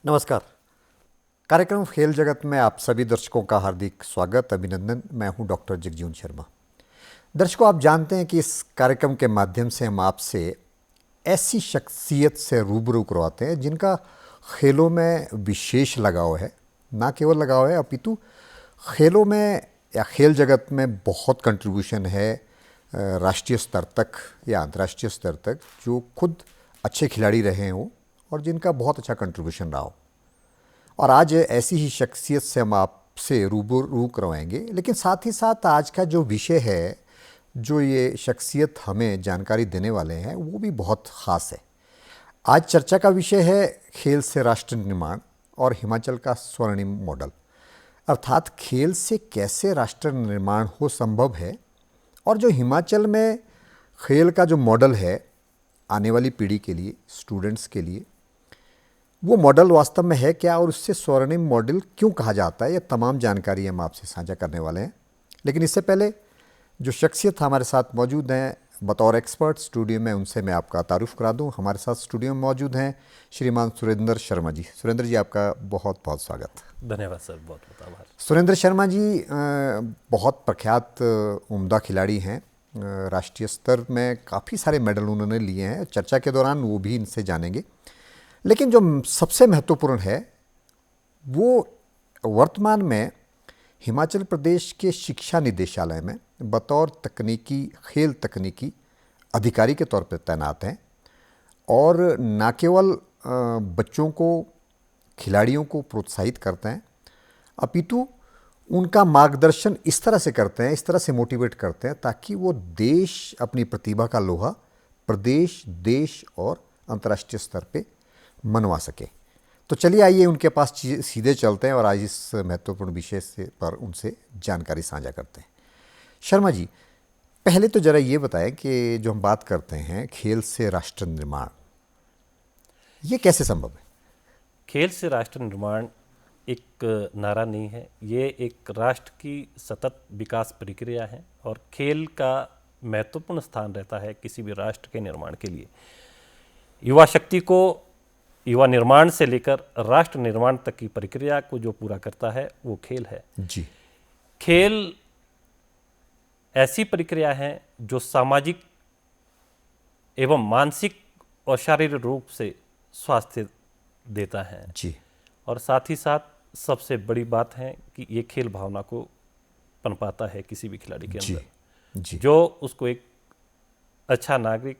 नमस्कार। कार्यक्रम खेल जगत में आप सभी दर्शकों का हार्दिक स्वागत, अभिनंदन। मैं हूं डॉक्टर जगजीवन शर्मा। दर्शकों, आप जानते हैं कि इस कार्यक्रम के माध्यम से हम आपसे ऐसी शख्सियत से रूबरू करवाते हैं जिनका खेलों में विशेष लगाव है। ना केवल लगाव है, अपितु खेलों में या खेल जगत में बहुत कंट्रीब्यूशन है, राष्ट्रीय स्तर तक या अंतर्राष्ट्रीय स्तर तक, जो खुद अच्छे खिलाड़ी रहे हों और जिनका बहुत अच्छा कंट्रीब्यूशन रहा हो। और आज ऐसी ही शख्सियत से हम आपसे रूबरू करवाएंगे। लेकिन साथ ही साथ आज का जो विषय है, जो ये शख्सियत हमें जानकारी देने वाले हैं, वो भी बहुत ख़ास है। आज चर्चा का विषय है खेल से राष्ट्र निर्माण और हिमाचल का स्वर्णिम मॉडल, अर्थात खेल से कैसे राष्ट्र निर्माण हो संभव है और जो हिमाचल में खेल का जो मॉडल है आने वाली पीढ़ी के लिए, स्टूडेंट्स के लिए, वो मॉडल वास्तव में है क्या और उससे स्वर्णिम मॉडल क्यों कहा जाता है, ये तमाम जानकारी हम आपसे साझा करने वाले हैं। लेकिन इससे पहले जो शख्सियत हमारे साथ मौजूद हैं बतौर एक्सपर्ट स्टूडियो में, उनसे मैं आपका तारुफ करा दूं। हमारे साथ स्टूडियो में मौजूद हैं श्रीमान सुरेंद्र शर्मा जी। सुरेंद्र जी, आपका बहुत बहुत स्वागत। धन्यवाद सर, बहुत बहुत आभार। सुरेंद्र शर्मा जी बहुत प्रख्यात उम्दा खिलाड़ी हैं। राष्ट्रीय स्तर में काफ़ी सारे मेडल उन्होंने लिए हैं। चर्चा के दौरान वो भी इनसे जानेंगे। लेकिन जो सबसे महत्वपूर्ण है वो वर्तमान में हिमाचल प्रदेश के शिक्षा निदेशालय में बतौर खेल तकनीकी अधिकारी के तौर पर तैनात हैं और न केवल बच्चों को, खिलाड़ियों को प्रोत्साहित करते हैं, अपितु उनका मार्गदर्शन इस तरह से करते हैं, इस तरह से मोटिवेट करते हैं ताकि वो देश अपनी प्रतिभा का लोहा प्रदेश, देश और अंतर्राष्ट्रीय स्तर पे मनवा सके। तो चलिए आइए उनके पास सीधे चलते हैं और आज इस महत्वपूर्ण विषय से पर उनसे जानकारी साझा करते हैं। शर्मा जी, पहले तो जरा ये बताएं कि जो हम बात करते हैं खेल से राष्ट्र निर्माण, ये कैसे संभव है? खेल से राष्ट्र निर्माण एक नारा नहीं है, ये एक राष्ट्र की सतत विकास प्रक्रिया है और खेल का महत्वपूर्ण स्थान रहता है किसी भी राष्ट्र के निर्माण के लिए। युवा शक्ति को युवा निर्माण से लेकर राष्ट्र निर्माण तक की प्रक्रिया को जो पूरा करता है वो खेल है जी। खेल ऐसी प्रक्रिया है जो सामाजिक एवं मानसिक और शारीरिक रूप से स्वास्थ्य देता है जी। और साथ ही साथ सबसे बड़ी बात है कि ये खेल भावना को पनपाता है किसी भी खिलाड़ी के अंदर, जी। जो उसको एक अच्छा नागरिक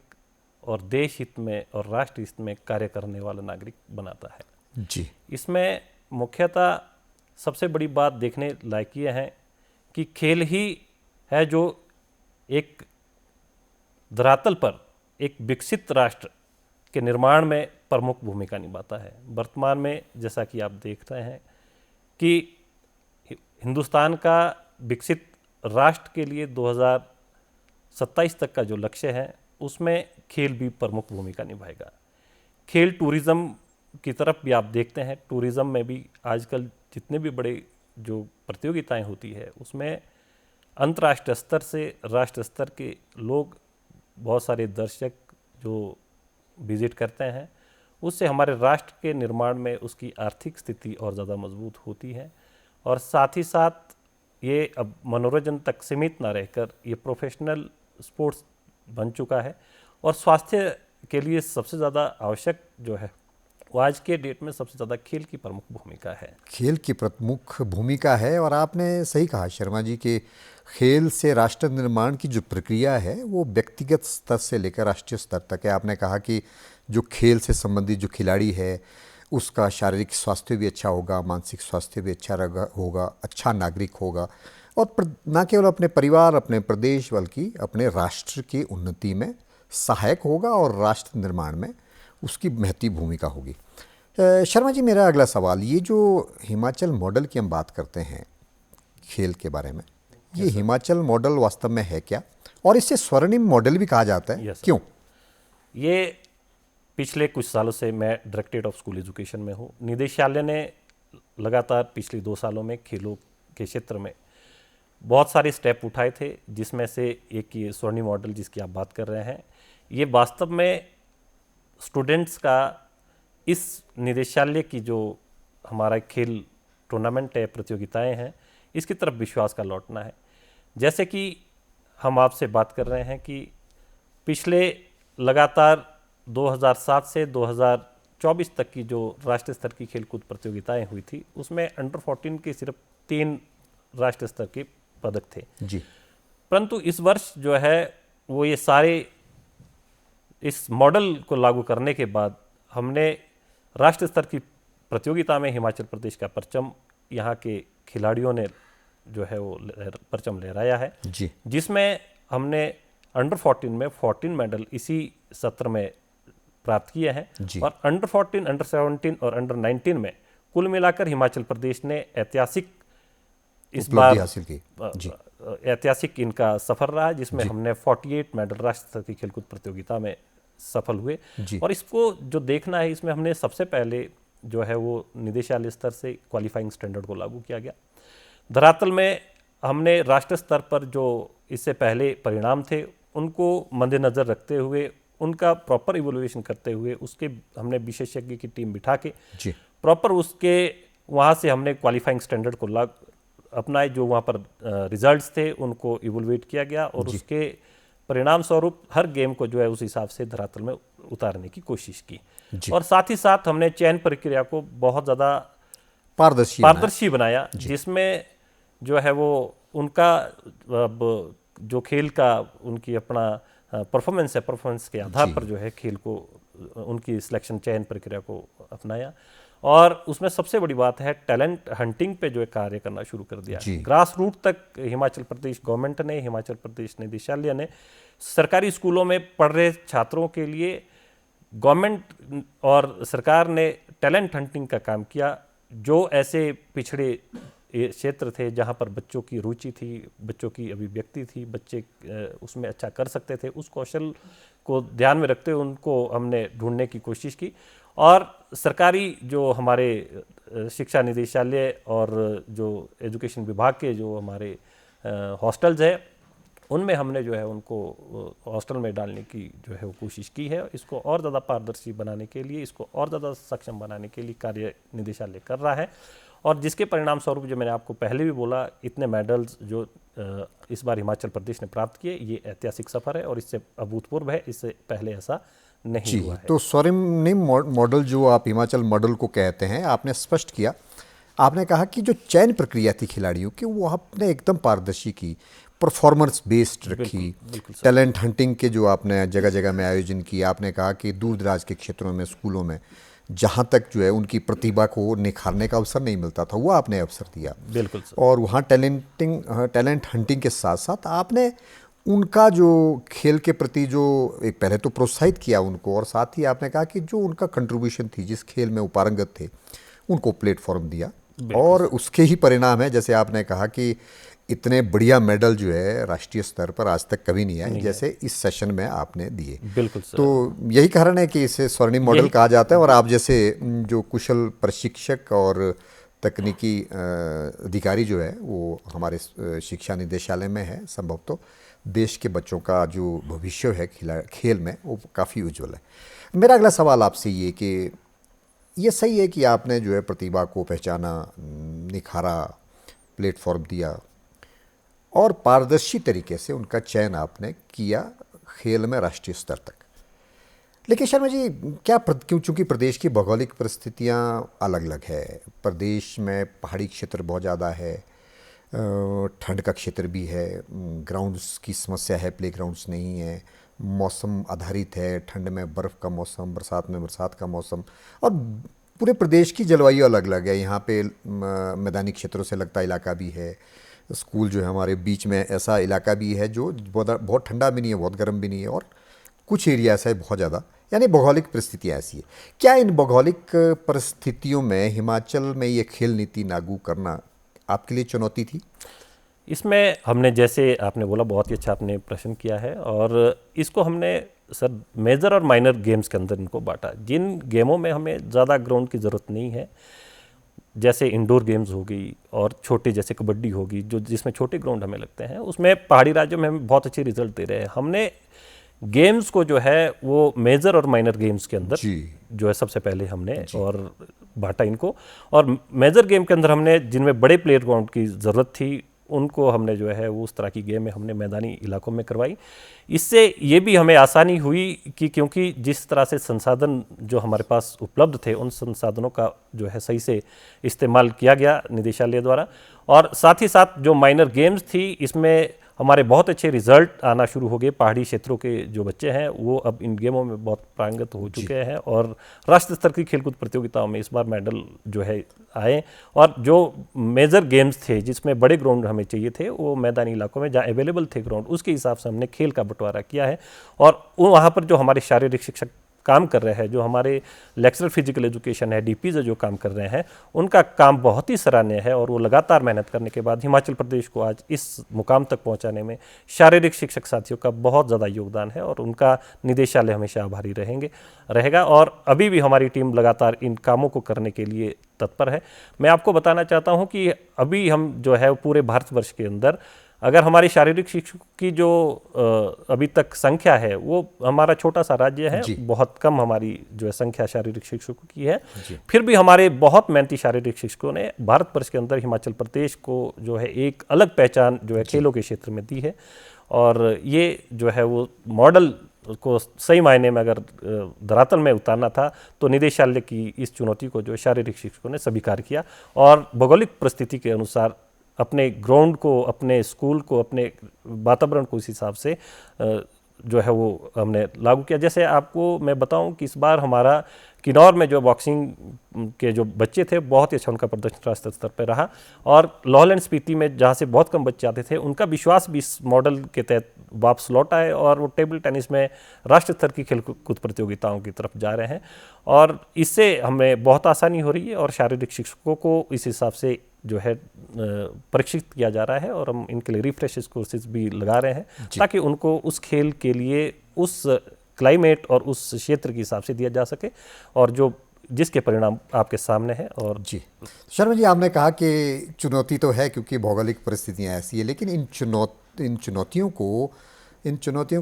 और देश हित में और राष्ट्र हित में कार्य करने वाला नागरिक बनाता है। जी। इसमें मुख्यतः सबसे बड़ी बात देखने लायक ये है कि खेल ही है जो एक धरातल पर एक विकसित राष्ट्र के निर्माण में प्रमुख भूमिका निभाता है। वर्तमान में जैसा कि आप देख रहे हैं कि हिंदुस्तान का विकसित राष्ट्र के लिए 2027 तक का जो लक्ष्य है उसमें खेल भी प्रमुख भूमिका निभाएगा। खेल टूरिज़्म की तरफ भी आप देखते हैं, टूरिज़्म में भी आजकल जितने भी बड़े जो प्रतियोगिताएं होती है उसमें अंतर्राष्ट्रीय स्तर से राष्ट्र स्तर के लोग, बहुत सारे दर्शक जो विजिट करते हैं, उससे हमारे राष्ट्र के निर्माण में उसकी आर्थिक स्थिति और ज़्यादा मजबूत होती है। और साथ ही साथ ये अब मनोरंजन तक सीमित ना रहकर ये प्रोफेशनल स्पोर्ट्स बन चुका है और स्वास्थ्य के लिए सबसे ज़्यादा आवश्यक जो है वो आज के डेट में सबसे ज़्यादा खेल की प्रमुख भूमिका है। खेल की प्रमुख भूमिका है और आपने सही कहा शर्मा जी कि खेल से राष्ट्र निर्माण की जो प्रक्रिया है वो व्यक्तिगत स्तर से लेकर राष्ट्रीय स्तर तक है। आपने कहा कि जो खेल से संबंधित जो खिलाड़ी है उसका शारीरिक स्वास्थ्य भी अच्छा होगा, मानसिक स्वास्थ्य भी अच्छा होगा, अच्छा नागरिक होगा और न केवल अपने परिवार, अपने प्रदेश, बल्कि अपने राष्ट्र की उन्नति में सहायक होगा और राष्ट्र निर्माण में उसकी महती भूमिका होगी। शर्मा जी, मेरा अगला सवाल, ये जो हिमाचल मॉडल की हम बात करते हैं खेल के बारे में, ये हिमाचल मॉडल वास्तव में है क्या और इसे स्वर्णिम मॉडल भी कहा जाता है, क्यों? ये पिछले कुछ सालों से मैं डायरेक्टरेट ऑफ स्कूल एजुकेशन में हूँ। निदेशालय ने लगातार पिछले 2 सालों में खेलों के क्षेत्र में बहुत सारे स्टेप उठाए थे, जिसमें से एक ये स्वर्णिम मॉडल जिसकी आप बात कर रहे हैं, ये वास्तव में स्टूडेंट्स का इस निदेशालय की जो हमारा खेल टूर्नामेंट है, प्रतियोगिताएं हैं, इसकी तरफ विश्वास का लौटना है। जैसे कि हम आपसे बात कर रहे हैं कि पिछले लगातार 2007 से 2024 तक की जो राष्ट्रीय स्तर की खेलकूद प्रतियोगिताएं हुई थी, उसमें अंडर 14 के सिर्फ 3 राष्ट्रीय स्तर के पदक थे जी। परंतु इस वर्ष जो है वो ये सारे इस मॉडल को लागू करने के बाद हमने राष्ट्रीय स्तर की प्रतियोगिता में हिमाचल प्रदेश का परचम यहाँ के खिलाड़ियों ने जो है वो परचम लहराया है, जी। जिसमें हमने अंडर 14 में 14 मेडल इसी सत्र में प्राप्त किए हैं जी। और अंडर 14, अंडर 17 और अंडर 19 में कुल मिलाकर हिमाचल प्रदेश ने ऐतिहासिक इस उपलब्धि बार हासिल की। जी। ऐतिहासिक इनका सफर रहा, जिसमें हमने 48 मेडल राष्ट्रीय स्तर की खेलकूद प्रतियोगिता में सफल हुए। जी। और इसको जो देखना है, इसमें हमने सबसे पहले जो है वो निदेशालय स्तर से क्वालिफाइंग स्टैंडर्ड को लागू किया गया। धरातल में हमने राष्ट्रीय स्तर पर जो इससे पहले परिणाम थे उनको मद्देनज़र रखते हुए, उनका प्रॉपर इवोल्यूशन करते हुए, उसके हमने विशेषज्ञ की टीम बिठा के जी। प्रॉपर उसके वहाँ से हमने क्वालिफाइंग स्टैंडर्ड को अपनाए। जो वहाँ पर रिजल्ट्स थे उनको इवोल्यूट किया गया और उसके परिणाम स्वरूप हर गेम को जो है उस हिसाब से धरातल में उतारने की कोशिश की। और साथ ही साथ हमने चयन प्रक्रिया को बहुत ज़्यादा पारदर्शी बनाया, जिसमें जो है वो उनका जो खेल का उनकी अपना परफॉर्मेंस है, परफॉर्मेंस के आधार पर जो है खेल को उनकी सिलेक्शन चयन प्रक्रिया को अपनाया। और उसमें सबसे बड़ी बात है टैलेंट हंटिंग पे जो है कार्य करना शुरू कर दिया। ग्रास रूट तक हिमाचल प्रदेश गवर्नमेंट ने, हिमाचल प्रदेश निदेशालय ने सरकारी स्कूलों में पढ़ रहे छात्रों के लिए गवर्नमेंट और सरकार ने टैलेंट हंटिंग का काम किया। जो ऐसे पिछड़े क्षेत्र थे जहाँ पर बच्चों की रुचि थी, बच्चों की अभिव्यक्ति थी, बच्चे उसमें अच्छा कर सकते थे, उस कौशल को ध्यान में रखते हुए उनको हमने ढूंढने की कोशिश की। और सरकारी जो हमारे शिक्षा निदेशालय और जो एजुकेशन विभाग के जो हमारे हॉस्टल्स है, उनमें हमने जो है उनको हॉस्टल में डालने की जो है वो कोशिश की है। इसको और ज़्यादा पारदर्शी बनाने के लिए, इसको और ज़्यादा सक्षम बनाने के लिए कार्य निदेशालय कर रहा है। और जिसके परिणाम स्वरूप जो मैंने आपको पहले भी बोला, इतने मेडल्स जो इस बार हिमाचल प्रदेश ने प्राप्त किए, ये ऐतिहासिक सफर है और इससे अभूतपूर्व है, इससे पहले ऐसा नहीं हुआ है। तो स्वर्णिम मॉडल जो आप हिमाचल मॉडल को कहते हैं, आपने स्पष्ट किया। आपने कहा कि जो चयन प्रक्रिया थी खिलाड़ियों की, वो आपने एकदम पारदर्शी की, परफॉर्मेंस बेस्ड रखी। टैलेंट हंटिंग के जो आपने जगह जगह में आयोजन किया, आपने कहा कि दूर दराज के क्षेत्रों में, स्कूलों में जहाँ तक जो है उनकी प्रतिभा को निखारने का अवसर नहीं मिलता था, वो आपने अवसर दिया। बिल्कुल सर। और वहाँ टैलेंट हंटिंग के साथ साथ आपने उनका जो खेल के प्रति जो एक पहले तो प्रोत्साहित किया उनको, और साथ ही आपने कहा कि जो उनका कंट्रीब्यूशन थी, जिस खेल में वो पारंगत थे, उनको प्लेटफॉर्म दिया। और उसके ही परिणाम है, जैसे आपने कहा कि इतने बढ़िया मेडल जो है राष्ट्रीय स्तर पर आज तक कभी नहीं आए जैसे इस सेशन में आपने दिए। बिल्कुल सर। तो यही कारण है कि इसे स्वर्णिम मॉडल कहा जाता है। और आप जैसे जो कुशल प्रशिक्षक और तकनीकी अधिकारी जो है वो हमारे शिक्षा निदेशालय में है, संभवतः देश के बच्चों का जो भविष्य है खेल में वो काफ़ी उज्जवल है। मेरा अगला सवाल आपसे ये कि ये सही है कि आपने जो है प्रतिभा को पहचाना, निखारा, प्लेटफॉर्म दिया और पारदर्शी तरीके से उनका चयन आपने किया खेल में राष्ट्रीय स्तर तक। लेकिन शर्मा जी, क्यों, चूँकि प्रदेश की भौगोलिक परिस्थितियाँ अलग अलग है, प्रदेश में पहाड़ी क्षेत्र बहुत ज़्यादा है, ठंड का क्षेत्र भी है, ग्राउंड्स की समस्या है, प्ले ग्राउंड्स नहीं है, मौसम आधारित है, ठंड में बर्फ़ का मौसम, बरसात में बरसात का मौसम, और पूरे प्रदेश की जलवायु अलग अलग है। यहाँ पे मैदानी क्षेत्रों से लगता इलाका भी है, स्कूल जो है हमारे बीच में ऐसा इलाका भी है जो बहुत ठंडा भी नहीं है, बहुत गर्म भी नहीं है, और कुछ एरिया ऐसा है बहुत ज़्यादा, यानी भौगोलिक परिस्थितियाँ ऐसी है। क्या इन भौगोलिक परिस्थितियों में हिमाचल में ये खेल नीति लागू करना आपके लिए चुनौती थी? इसमें हमने, जैसे आपने बोला, बहुत ही अच्छा आपने प्रश्न किया है, और इसको हमने सर मेजर और माइनर गेम्स के अंदर इनको बांटा। जिन गेमों में हमें ज़्यादा ग्राउंड की ज़रूरत नहीं है, जैसे इंडोर गेम्स हो गई और छोटे जैसे कबड्डी होगी, जो जिसमें छोटे ग्राउंड हमें लगते हैं, उसमें पहाड़ी राज्यों में हम बहुत अच्छे रिजल्ट दे रहे हैं। हमने गेम्स को जो है वो मेजर और माइनर गेम्स के अंदर जी जो है सबसे पहले हमने और बांटा इनको। और मेजर गेम के अंदर हमने जिनमें बड़े प्लेयर ग्राउंड की ज़रूरत थी उनको हमने जो है वो उस तरह की गेम हमने मैदानी इलाकों में करवाई। इससे ये भी हमें आसानी हुई कि क्योंकि जिस तरह से संसाधन जो हमारे पास उपलब्ध थे उन संसाधनों का जो है सही से इस्तेमाल किया गया निदेशालय द्वारा। और साथ ही साथ जो माइनर गेम्स थी इसमें हमारे बहुत अच्छे रिजल्ट आना शुरू हो गए। पहाड़ी क्षेत्रों के जो बच्चे हैं वो अब इन गेमों में बहुत पारंगत हो चुके हैं और राष्ट्रीय स्तर की खेलकूद प्रतियोगिताओं में इस बार मेडल जो है आए। और जो मेजर गेम्स थे जिसमें बड़े ग्राउंड हमें चाहिए थे वो मैदानी इलाकों में जहाँ अवेलेबल थे ग्राउंड उसके हिसाब से हमने खेल का बंटवारा किया है। और वहाँ पर जो हमारे शारीरिक शिक्षक काम कर रहे हैं, जो हमारे लेक्चरर फिजिकल एजुकेशन है, डीपीज जो काम कर रहे हैं, उनका काम बहुत ही सराहनीय है। और वो लगातार मेहनत करने के बाद हिमाचल प्रदेश को आज इस मुकाम तक पहुंचाने में शारीरिक शिक्षक साथियों का बहुत ज़्यादा योगदान है और उनका निदेशालय हमेशा आभारी रहेगा। और अभी भी हमारी टीम लगातार इन कामों को करने के लिए तत्पर है। मैं आपको बताना चाहता हूँ कि अभी हम जो है पूरे भारतवर्ष के अंदर अगर हमारी शारीरिक शिक्षकों की जो अभी तक संख्या है वो हमारा छोटा सा राज्य है, बहुत कम हमारी जो है संख्या शारीरिक शिक्षकों की है, फिर भी हमारे बहुत मेहनती शारीरिक शिक्षकों ने भारतवर्ष के अंदर हिमाचल प्रदेश को जो है एक अलग पहचान जो है खेलों के क्षेत्र में दी है। और ये जो है वो मॉडल को सही मायने में अगर धरातल में उतारना था तो निदेशालय की इस चुनौती को जो शारीरिक शिक्षकों ने स्वीकार किया और भौगोलिक परिस्थिति के अनुसार अपने ग्राउंड को, अपने स्कूल को, अपने वातावरण को इस हिसाब से जो है वो हमने लागू किया। जैसे आपको मैं बताऊं कि इस बार हमारा किन्नौर में जो बॉक्सिंग के जो बच्चे थे बहुत ही अच्छा उनका प्रदर्शन राष्ट्रीय स्तर पर रहा। और लाहौल एंड स्पीति में जहाँ से बहुत कम बच्चे आते थे उनका विश्वास भी इस मॉडल के तहत वापस लौट आए और वो टेबल टेनिस में राष्ट्रीय स्तर की खेलकूद प्रतियोगिताओं की तरफ जा रहे हैं। और इससे हमें बहुत आसानी हो रही है और शारीरिक शिक्षकों को इस हिसाब से जो है परीक्षित किया जा रहा है और हम इनके लिए रिफ्रेश कोर्सेज भी लगा रहे हैं ताकि उनको उस खेल के लिए उस क्लाइमेट और उस क्षेत्र के हिसाब से दिया जा सके और जो जिसके परिणाम आपके सामने हैं। और जी शर्मा जी, आपने कहा कि चुनौती तो है क्योंकि भौगोलिक परिस्थितियां ऐसी है, लेकिन इन चुनौतियों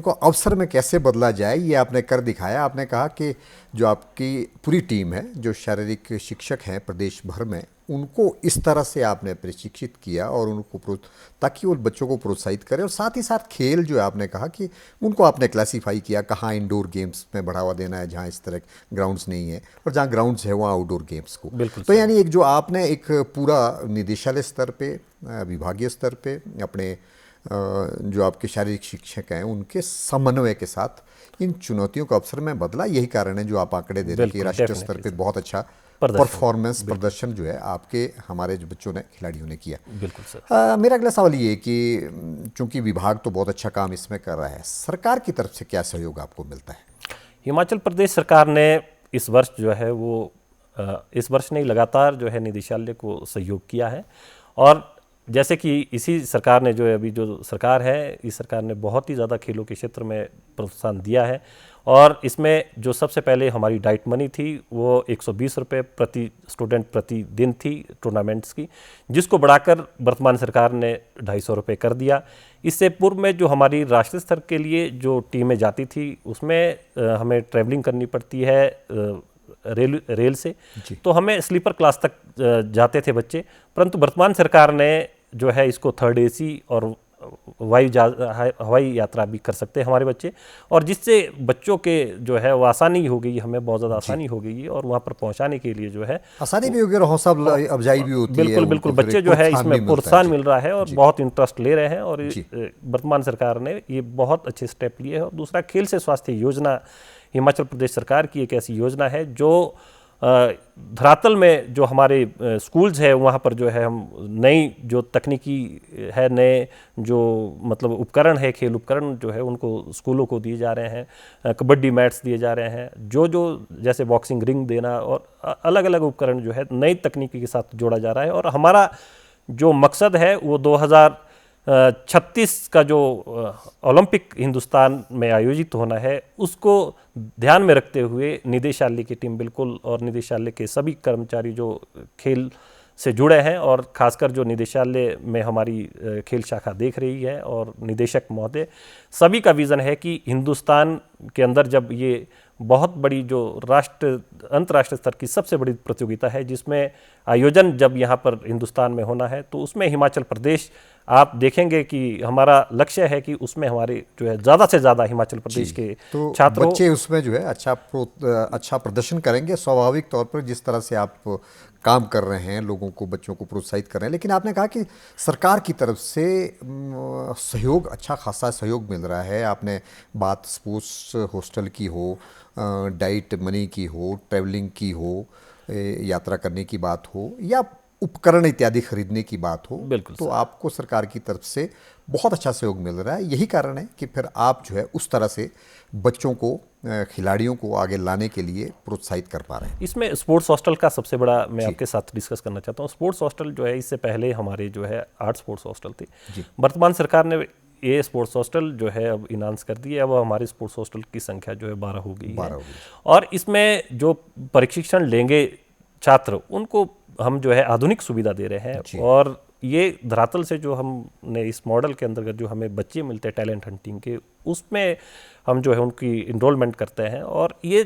को अवसर में कैसे बदला जाए ये आपने कर दिखाया। आपने कहा कि जो आपकी पूरी टीम है, जो शारीरिक शिक्षक हैं प्रदेश भर में, उनको इस तरह से आपने प्रशिक्षित किया और उनको ताकि वो बच्चों को प्रोत्साहित करें। और साथ ही साथ खेल जो है आपने कहा कि उनको आपने क्लासीफाई किया, कहाँ इंडोर गेम्स में बढ़ावा देना है जहाँ इस तरह ग्राउंड्स नहीं है और जहाँ ग्राउंड्स है वहाँ आउटडोर गेम्स को। तो यानी एक जो आपने एक पूरा निदेशालय स्तर पे, विभागीय स्तर पे अपने जो आपके शारीरिक शिक्षक हैं उनके समन्वय के साथ इन चुनौतियों को अवसर में बदला। यही कारण है जो आप आंकड़े दे रहे हैं कि राष्ट्रीय स्तर पे बहुत अच्छा प्रदर्शन जो है आपके हमारे जो बच्चों ने, खिलाड़ियों ने किया। बिल्कुल सर। मेरा अगला सवाल ये कि चूंकि विभाग तो बहुत अच्छा काम इसमें कर रहा है, सरकार की तरफ से क्या सहयोग आपको मिलता है? हिमाचल प्रदेश सरकार ने इस वर्ष जो है वो इस वर्ष नहीं लगातार जो है निदेशालय को सहयोग किया है। और जैसे कि इसी सरकार ने जो है अभी जो सरकार है इस सरकार ने बहुत ही ज़्यादा खेलों के क्षेत्र में प्रोत्साहन दिया है। और इसमें जो सबसे पहले हमारी डाइट मनी थी वो 120 रुपये प्रति स्टूडेंट प्रति दिन थी टूर्नामेंट्स की, जिसको बढ़ाकर वर्तमान सरकार ने 250 रुपये कर दिया। इससे पूर्व में जो हमारी राष्ट्रीय स्तर के लिए जो टीमें जाती थी उसमें हमें ट्रैवलिंग करनी पड़ती है रेल से, तो हमें स्लीपर क्लास तक जाते थे बच्चे। परंतु वर्तमान सरकार ने जो है इसको थर्ड एसी और हवाई यात्रा भी कर सकते हैं हमारे बच्चे, और जिससे बच्चों के जो है वो आसानी हो गई, हमें बहुत ज़्यादा आसानी हो गई और वहाँ पर पहुँचाने के लिए जो है आसानी भी होगी और हौसला अफजाई भी होती है। बिल्कुल बिल्कुल, बच्चे जो है इसमें प्रोत्साहन मिल रहा है और बहुत इंटरेस्ट ले रहे हैं। और वर्तमान सरकार ने ये बहुत अच्छे स्टेप लिए हैं। और दूसरा, खेल से स्वास्थ्य योजना हिमाचल प्रदेश सरकार की एक ऐसी योजना है जो धरातल में जो हमारे स्कूल्स है वहाँ पर जो है हम नई जो तकनीकी है, नए जो मतलब उपकरण है, खेल उपकरण जो है उनको स्कूलों को दिए जा रहे हैं। कबड्डी मैट्स दिए जा रहे हैं, जो जैसे बॉक्सिंग रिंग देना और अलग अलग उपकरण जो है नई तकनीकी के साथ जोड़ा जा रहा है। और हमारा जो मकसद है वो 2036 का जो ओलंपिक हिंदुस्तान में आयोजित होना है उसको ध्यान में रखते हुए निदेशालय की टीम बिल्कुल और निदेशालय के सभी कर्मचारी जो खेल से जुड़े हैं, और खासकर जो निदेशालय में हमारी खेल शाखा देख रही है और निदेशक महोदय, सभी का विज़न है कि हिंदुस्तान के अंदर जब ये बहुत बड़ी जो अंतर्राष्ट्रीय स्तर की सबसे बड़ी प्रतियोगिता है, जिसमें आयोजन जब यहाँ पर हिंदुस्तान में होना है, तो उसमें हिमाचल प्रदेश, आप देखेंगे कि हमारा लक्ष्य है कि उसमें हमारे जो है ज़्यादा से ज़्यादा हिमाचल प्रदेश के तो छात्रों, बच्चे उसमें जो है अच्छा प्रदर्शन करेंगे स्वाभाविक तौर पर, जिस तरह से आप काम कर रहे हैं, लोगों को, बच्चों को प्रोत्साहित कर रहे हैं। लेकिन आपने कहा कि सरकार की तरफ से सहयोग, अच्छा खासा सहयोग मिल रहा है। आपने बात स्पोर्ट्स हॉस्टल की हो, डाइट मनी की हो, ट्रैवलिंग की हो, यात्रा करने की बात हो, या उपकरण इत्यादि खरीदने की बात हो, बिल्कुल तो सर। आपको सरकार की तरफ से बहुत अच्छा सहयोग मिल रहा है। यही कारण है कि फिर आप जो है उस तरह से बच्चों को, खिलाड़ियों को आगे लाने के लिए प्रोत्साहित कर पा रहे हैं। इसमें स्पोर्ट्स हॉस्टल का सबसे बड़ा मैं आपके साथ डिस्कस करना चाहता हूँ। स्पोर्ट्स हॉस्टल जो है, इससे पहले हमारे जो है 8 स्पोर्ट्स हॉस्टल थे। वर्तमान सरकार ने ये स्पोर्ट्स हॉस्टल जो है अब इनांस कर दिए। अब हमारे स्पोर्ट्स हॉस्टल की संख्या जो है 12 हो गई है, और इसमें जो प्रशिक्षण लेंगे छात्र, उनको हम जो है आधुनिक सुविधा दे रहे हैं। और ये धरातल से जो हमने इस मॉडल के अंतर्गत जो हमें बच्चे मिलते हैं टैलेंट हंटिंग के, उसमें हम जो है उनकी इनरोलमेंट करते हैं। और ये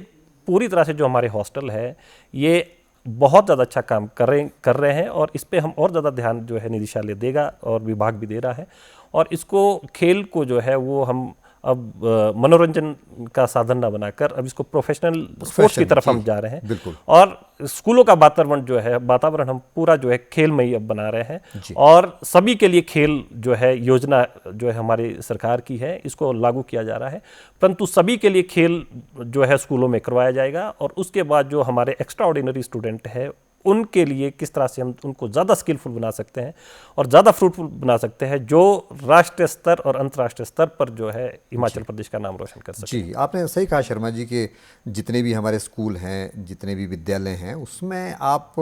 पूरी तरह से जो हमारे हॉस्टल है, ये बहुत ज़्यादा अच्छा काम कर रहे हैं, और इस पे हम और ज़्यादा ध्यान जो है निदेशालय देगा, और विभाग भी दे रहा है। और इसको, खेल को जो है वो हम अब मनोरंजन का साधन ना बनाकर अब इसको प्रोफेशनल स्पोर्ट्स की तरफ हम जा रहे हैं। बिल्कुल। और स्कूलों का वातावरण हम पूरा जो है खेलमयी अब बना रहे हैं, और सभी के लिए खेल जो है योजना जो है हमारी सरकार की है, इसको लागू किया जा रहा है। परंतु सभी के लिए खेल जो है स्कूलों में करवाया जाएगा, और उसके बाद जो हमारे एक्स्ट्रा ऑर्डिनरी स्टूडेंट है, उनके लिए किस तरह से हम उनको ज़्यादा स्किलफुल बना सकते हैं और ज़्यादा फ्रूटफुल बना सकते हैं, जो राष्ट्रीय स्तर और अंतर्राष्ट्रीय स्तर पर जो है हिमाचल प्रदेश का नाम रोशन कर सके। जी, आपने सही कहा शर्मा जी कि जितने भी हमारे स्कूल हैं, जितने भी विद्यालय हैं, उसमें आप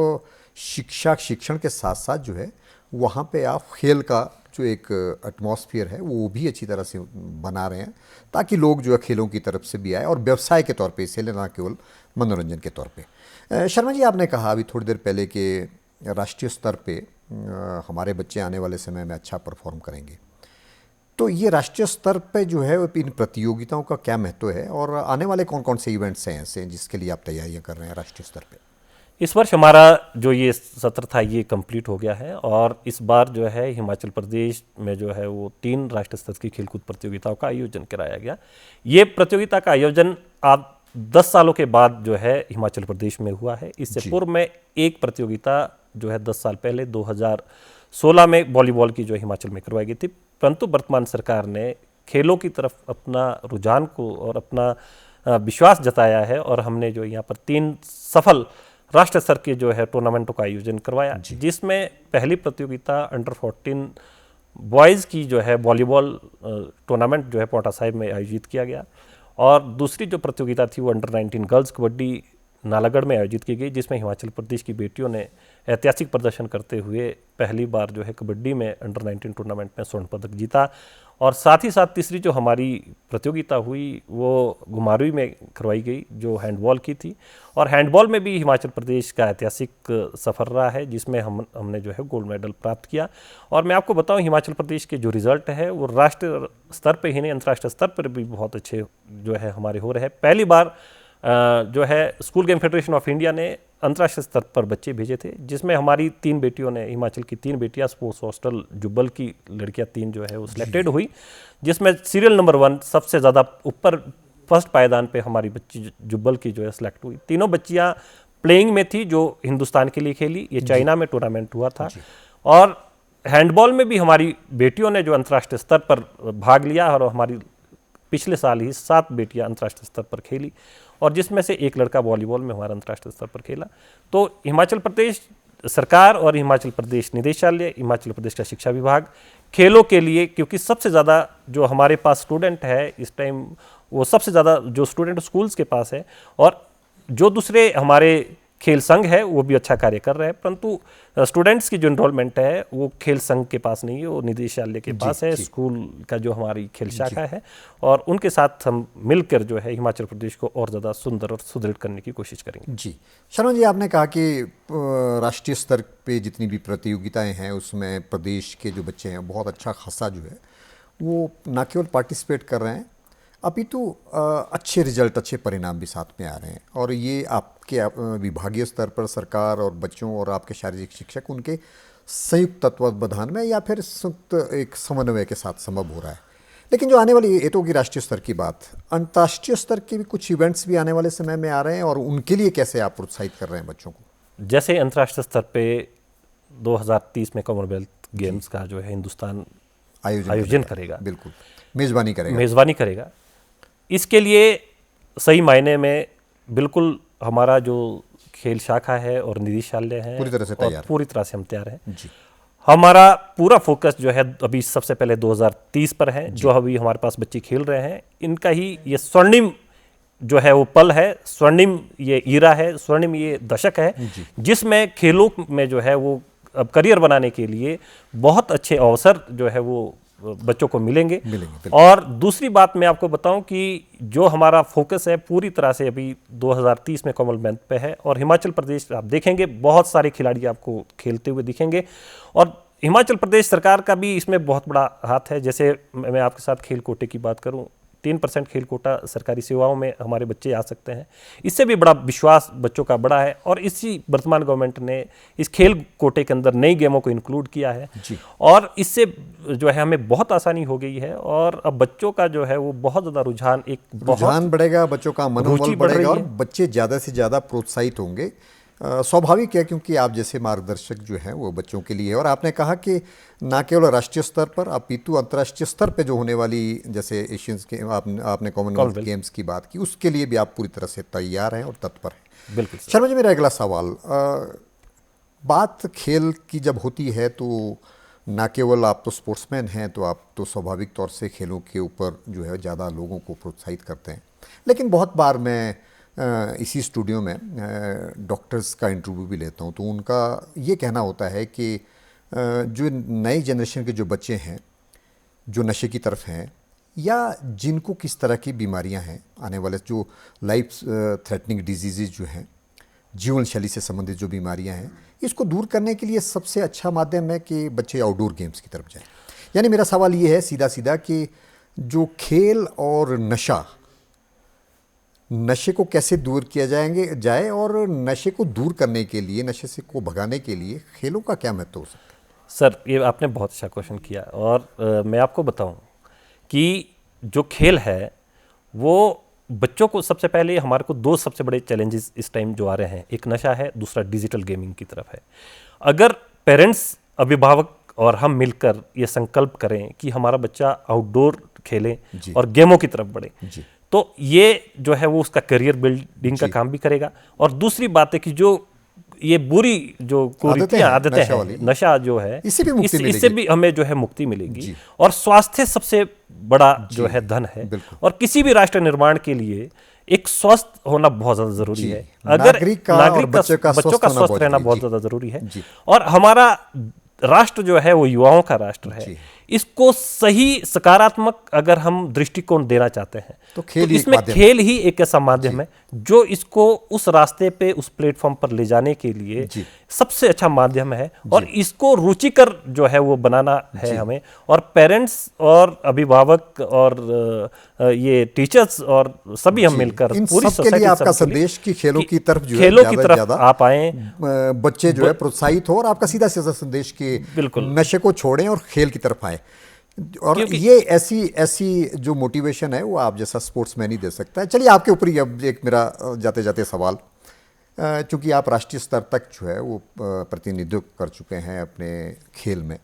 शिक्षण के साथ साथ जो है वहाँ पे आप खेल का जो एक एटमॉस्फेयर है वो भी अच्छी तरह से बना रहे हैं, ताकि लोग जो है खेलों की तरफ से भी आए और व्यवसाय के तौर पे इसे लें, ना केवल मनोरंजन के तौर पे। शर्मा जी, आपने कहा अभी थोड़ी देर पहले कि राष्ट्रीय स्तर पे हमारे बच्चे आने वाले समय में अच्छा परफॉर्म करेंगे, तो ये राष्ट्रीय स्तर पे जो है इन प्रतियोगिताओं का क्या महत्व है, और आने वाले कौन कौन से इवेंट्स हैं ऐसे जिसके लिए आप तैयारियां कर रहे हैं राष्ट्रीय स्तर पे? इस वर्ष हमारा जो ये सत्र था, ये कंप्लीट हो गया है, और इस बार जो है हिमाचल प्रदेश में जो है वो 3 राष्ट्रीय स्तर की खेलकूद प्रतियोगिताओं का आयोजन कराया गया। ये प्रतियोगिता का आयोजन आप 10 सालों के बाद जो है हिमाचल प्रदेश में हुआ है। इससे पूर्व में एक प्रतियोगिता जो है 10 साल पहले 2016 में वॉलीबॉल की जो हिमाचल में करवाई गई थी। परंतु वर्तमान सरकार ने खेलों की तरफ अपना रुझान को और अपना विश्वास जताया है, और हमने जो यहाँ पर 3 सफल राष्ट्रीय स्तर के जो है टूर्नामेंटों का आयोजन करवाया, जिसमें पहली प्रतियोगिता अंडर 14 बॉयज़ की जो है वॉलीबॉल टूर्नामेंट जो है पोटा साहिब में आयोजित किया गया, और दूसरी जो प्रतियोगिता थी वो अंडर 19 गर्ल्स कबड्डी नालागढ़ में आयोजित की गई, जिसमें हिमाचल प्रदेश की बेटियों ने ऐतिहासिक प्रदर्शन करते हुए पहली बार जो है कबड्डी में अंडर 19 टूर्नामेंट में स्वर्ण पदक जीता। और साथ ही साथ तीसरी जो हमारी प्रतियोगिता हुई वो घुमारवीं में करवाई गई, जो हैंडबॉल की थी, और हैंडबॉल में भी हिमाचल प्रदेश का ऐतिहासिक सफर रहा है, जिसमें हमने जो है गोल्ड मेडल प्राप्त किया। और मैं आपको बताऊं, हिमाचल प्रदेश के जो रिजल्ट है वो राष्ट्रीय स्तर पर ही नहीं, अंतर्राष्ट्रीय स्तर पर भी बहुत अच्छे जो है हमारे हो रहे हैं। पहली बार जो है school game federation of India ने अंतर्राष्ट्रीय स्तर पर बच्चे भेजे थे, जिसमें हमारी 3 बेटियों ने, हिमाचल की 3 बेटियां स्पोर्ट्स हॉस्टल जुब्बल की लड़कियां 3 जो है वो सिलेक्टेड हुई, जिसमें सीरियल नंबर 1 सबसे ज़्यादा ऊपर फर्स्ट पायदान पे हमारी बच्ची जुब्बल की जो है सिलेक्ट हुई। तीनों बच्चियां प्लेइंग में थी जो हिंदुस्तान के लिए खेली। ये चाइना में टूर्नामेंट हुआ था। और हैंडबॉल में भी हमारी बेटियों ने जो अंतर्राष्ट्रीय स्तर पर भाग लिया, और हमारी पिछले साल ही 7 बेटियां अंतर्राष्ट्रीय स्तर पर खेली, और जिसमें से एक लड़का वॉलीबॉल में हमारा अंतर्राष्ट्रीय स्तर पर खेला। तो हिमाचल प्रदेश सरकार और हिमाचल प्रदेश निदेशालय, हिमाचल प्रदेश का शिक्षा विभाग खेलों के लिए, क्योंकि सबसे ज़्यादा जो हमारे पास स्टूडेंट है इस टाइम, वो सबसे ज़्यादा जो स्टूडेंट स्कूल्स के पास है, और जो दूसरे हमारे खेल संघ है वो भी अच्छा कार्य कर रहे हैं, परंतु स्टूडेंट्स की जो इनरोलमेंट है वो खेल संघ के पास नहीं है, वो निदेशालय के पास है, स्कूल का जो हमारी खेल शाखा है, और उनके साथ हम मिलकर जो है हिमाचल प्रदेश को और ज़्यादा सुंदर और सुदृढ़ करने की कोशिश करेंगे। जी शर्मा जी, आपने कहा कि राष्ट्रीय स्तर पे जितनी भी प्रतियोगिताएं हैं उसमें प्रदेश के जो बच्चे हैं बहुत अच्छा खासा जो है वो न केवल पार्टिसिपेट कर रहे हैं, अपितु अच्छे रिजल्ट, अच्छे परिणाम भी साथ में आ रहे हैं। और ये आपके विभागीय स्तर पर सरकार और बच्चों और आपके शारीरिक शिक्षक उनके संयुक्त तत्वावधान में या फिर संयुक्त एक समन्वय के साथ संभव हो रहा है। लेकिन जो आने वाली, ये तो होगी राष्ट्रीय स्तर की बात, अंतर्राष्ट्रीय स्तर के भी कुछ इवेंट्स भी आने वाले समय में आ रहे हैं, और उनके लिए कैसे आप प्रोत्साहित कर रहे हैं बच्चों को? जैसे अंतर्राष्ट्रीय स्तर पे 2030 में कॉमनवेल्थ गेम्स का जो है हिंदुस्तान आयोजन करेगा, बिल्कुल मेजबानी करेगा। इसके लिए सही मायने में बिल्कुल हमारा जो खेल शाखा है और निदेशालय है पूरी तरह से तैयार, पूरी तरह से हम तैयार हैं जी। हमारा पूरा फोकस जो है अभी सबसे पहले 2030 पर है। जो अभी हमारे पास बच्चे खेल रहे हैं, इनका ही ये स्वर्णिम जो है वो पल है, स्वर्णिम ये ईरा है, स्वर्णिम ये दशक है, जिसमें खेलों में जो है वो अब करियर बनाने के लिए बहुत अच्छे अवसर जो है वो बच्चों को मिलेंगे। और दूसरी बात मैं आपको बताऊं कि जो हमारा फोकस है पूरी तरह से अभी 2030 में कॉमनवेल्थ पे है, और हिमाचल प्रदेश आप देखेंगे बहुत सारे खिलाड़ी आपको खेलते हुए दिखेंगे, और हिमाचल प्रदेश सरकार का भी इसमें बहुत बड़ा हाथ है। जैसे मैं आपके साथ खेल कोटे की बात करूं, 3% खेल कोटा सरकारी सेवाओं में हमारे बच्चे आ सकते हैं, इससे भी बड़ा विश्वास बच्चों का बड़ा है। और इसी वर्तमान गवर्नमेंट ने इस खेल कोटे के अंदर नई गेमों को इंक्लूड किया है, और इससे जो है हमें बहुत आसानी हो गई है, और अब बच्चों का जो है वो बहुत ज़्यादा रुझान बढ़ेगा, बच्चों का मनोबल बढ़ेगा, और बच्चे ज़्यादा से ज़्यादा प्रोत्साहित होंगे। स्वाभाविक है, क्योंकि आप जैसे मार्गदर्शक जो हैं वो बच्चों के लिए। और आपने कहा कि ना केवल राष्ट्रीय स्तर पर अपितु अंतर्राष्ट्रीय स्तर पे जो होने वाली, जैसे एशियंस के आपने कॉमनवेल्थ गेम्स की बात की, उसके लिए भी आप पूरी तरह से तैयार हैं और तत्पर हैं। बिल्कुल शर्मा जी, मेरा अगला सवाल, बात खेल की जब होती है तो ना केवल आप तो स्पोर्ट्समैन हैं, तो आप तो स्वाभाविक तौर से खेलों के ऊपर जो है ज़्यादा लोगों को प्रोत्साहित करते हैं। लेकिन बहुत बार मैं इसी स्टूडियो में डॉक्टर्स का इंटरव्यू भी लेता हूँ, तो उनका ये कहना होता है कि जो नई जनरेशन के जो बच्चे हैं जो नशे की तरफ हैं, या जिनको किस तरह की बीमारियां हैं, आने वाले जो लाइफ थ्रेटनिंग डिजीज़ जो हैं, जीवन शैली से संबंधित जो बीमारियां हैं, इसको दूर करने के लिए सबसे अच्छा माध्यम है कि बच्चे आउटडोर गेम्स की तरफ जाएं। यानी मेरा सवाल ये है सीधा सीधा कि जो खेल और नशे को कैसे दूर किया जाए, और नशे को दूर करने के लिए, नशे से को भगाने के लिए खेलों का क्या महत्व हो सकता है? सर, ये आपने बहुत अच्छा क्वेश्चन किया, और मैं आपको बताऊं कि जो खेल है वो बच्चों को, सबसे पहले हमारे को दो सबसे बड़े चैलेंजेस इस टाइम जो आ रहे हैं, एक नशा है, दूसरा डिजिटल गेमिंग की तरफ है। अगर पेरेंट्स, अभिभावक और हम मिलकर ये संकल्प करें कि हमारा बच्चा आउटडोर खेले और गेमों की तरफ बढ़े, तो ये जो है वो उसका करियर बिल्डिंग का काम भी करेगा। और दूसरी बात है कि जो ये बुरी जो कुरीतियां आदतें हैं, नशा जो है, इससे भी हमें जो है मुक्ति मिलेगी। और स्वास्थ्य सबसे बड़ा जो है धन है, और किसी भी राष्ट्र निर्माण के लिए एक स्वस्थ होना बहुत ज्यादा जरूरी है। अगर नागरिक बच्चों का स्वस्थ रहना बहुत ज्यादा जरूरी है, और हमारा राष्ट्र जो है वो युवाओं का राष्ट्र है। इसको सही सकारात्मक अगर हम दृष्टिकोण देना चाहते हैं तो इसमें खेल ही एक ऐसा माध्यम है जो इसको उस रास्ते पे, उस प्लेटफॉर्म पर ले जाने के लिए सबसे अच्छा माध्यम है। और इसको रुचिकर जो है वो बनाना है हमें, और पेरेंट्स और अभिभावक और ये टीचर्स और सभी हम मिलकर पूरी सोसाइटी, आपका संदेश कि खेलों की तरफ जो खेलों की तरफ आप आए, बच्चे जो है प्रोत्साहित हो, और आपका सीधा सीधा संदेश कि नशे को छोड़ें और खेल की तरफ आए। और ये ऐसी जो मोटिवेशन है वो आप जैसा स्पोर्ट्समैन ही दे सकता है। चलिए, आपके ऊपर ही अब एक मेरा जाते जाते सवाल, चूंकि आप राष्ट्रीय स्तर तक जो है वो प्रतिनिधित्व कर चुके हैं अपने खेल में,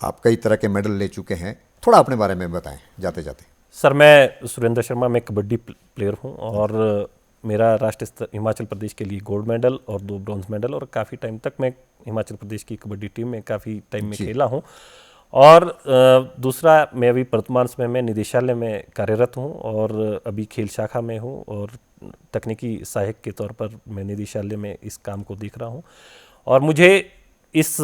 आप कई तरह के मेडल ले चुके हैं, थोड़ा अपने बारे में बताएं जाते जाते। सर, मैं सुरेंद्र शर्मा, मैं कबड्डी प्लेयर हूँ, और मेरा राष्ट्रीय स्तर हिमाचल प्रदेश के लिए गोल्ड मेडल और 2 ब्रॉन्ज मेडल, और काफ़ी टाइम तक मैं हिमाचल प्रदेश की कबड्डी टीम में काफ़ी टाइम में खेला हूँ। और दूसरा, मैं अभी वर्तमान समय में निदेशालय में कार्यरत हूँ और अभी खेल शाखा में हूँ और तकनीकी सहायक के तौर पर मैं निदेशालय में इस काम को देख रहा हूँ। और मुझे इस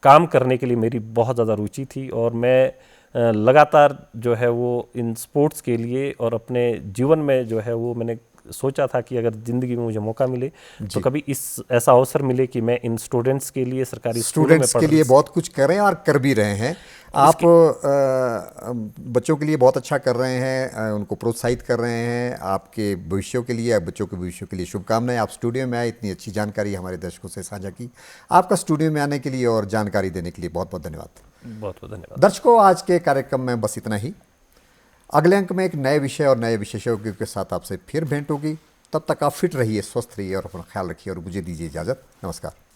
काम करने के लिए मेरी बहुत ज़्यादा रुचि थी और मैं लगातार जो है वो इन स्पोर्ट्स के लिए और अपने जीवन में जो है वो मैंने सोचा था कि अगर ज़िंदगी में मुझे मौका मिले तो कभी इस ऐसा अवसर मिले कि मैं इन स्टूडेंट्स के लिए सरकारी स्कूलों में स्टूडेंट्स के लिए बहुत कुछ कर रहे हैं और कर भी रहे हैं आप। बच्चों के लिए बहुत अच्छा कर रहे हैं, उनको प्रोत्साहित कर रहे हैं। आपके भविष्यों के लिए, बच्चों के भविष्य के लिए शुभकामनाएं। आप स्टूडियो में आए, इतनी अच्छी जानकारी हमारे दर्शकों से साझा की। आपका स्टूडियो में आने के लिए और जानकारी देने के लिए बहुत बहुत धन्यवाद। बहुत बहुत धन्यवाद। दर्शकों, आज के कार्यक्रम में बस इतना ही। अगले अंक में एक नए विषय और नए विशेषज्ञों के साथ आपसे फिर भेंट होगी। तब तक आप फिट रहिए, स्वस्थ रहिए और अपना ख्याल रखिए और मुझे दीजिए इजाज़त। नमस्कार।